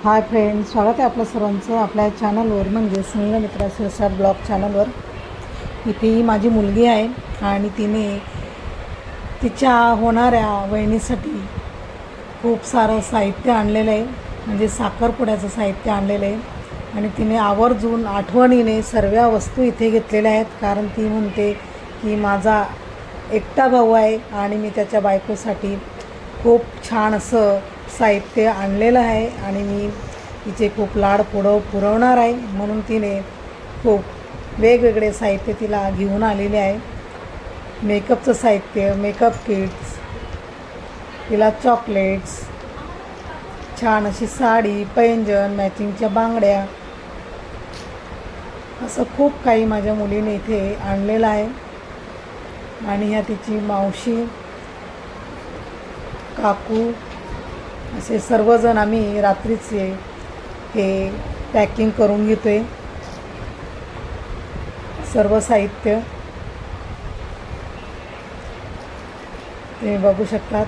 Hi friends, स्वागत आहे आपलं सर्वांचं आपल्या चॅनलवर म्हणजे स्नेह मित्रा शिरसाट ब्लॉग चॅनलवर। इथे ही माझी मुलगी आहे आणि तिने तिच्या होणाऱ्या वहिनीसाठी खूप सारं साहित्य आणलेलं आहे, म्हणजे साखरपुड्याचं साहित्य आणलेलं आहे आणि तिने आवर्जून आठवणीने सर्व वस्तू इथे घेतलेल्या आहेत। कारण ती म्हणते की माझा एकटा भाऊ आहे आणि मी त्याच्या बायकोसाठी खूप छान असं साहित्य आणलेलं आहे आणि मी तिचे खूप लाड पुरवणार आहे, म्हणून तिने खूप वेगवेगळे साहित्य तिला घेऊन आलेले आहे। मेकअपचं साहित्य, मेकअप किट्स, तिला चॉकलेट्स, छान अशी साडी, पैंजण, मॅचिंगच्या बांगड्या, असं खूप काही माझ्या मुलीने इथे आणलेलं आहे। आणि ह्या तिची मावशी, काकू असे सर्वजण आम्ही रात्रीचे हे पॅकिंग करून घेतोय सर्व साहित्य। तुम्ही बघू शकतात।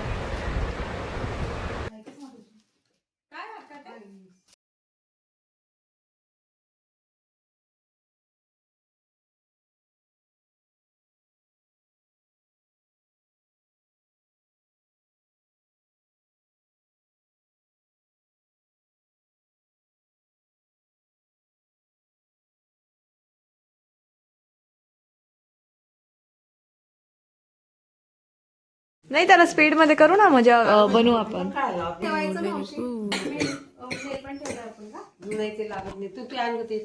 नाही त्याला स्पीड मध्ये करू ना, म्हणजे बनवू आपण। नाही ते लागत नाही, तू आणलं ते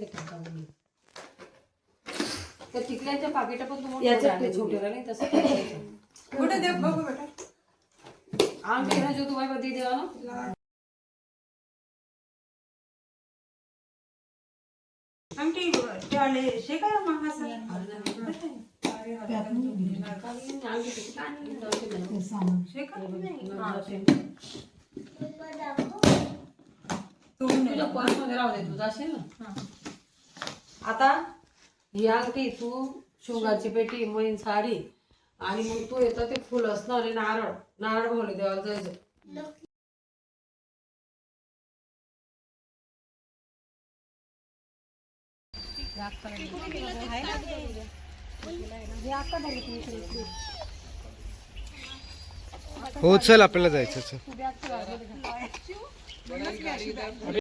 त्या टिकल्याच्या पाकिटा पण तुम्हाला छोटे राहिले तसं कुठे दे बघू बेटा आम के जो तुम्हारे बदी देवा ना हम ठीक वाले शे काय महासा तुला पर्समध्ये राहू दे, तुझा असेल ना। आता ही अंगठी, तू शुगारची पेटी, मैन साडी आणि मग तू येतं ते फुल असणार आणि नारळ नारळ भोले देवाला जायचं। हो चल आपल्याला जायचं।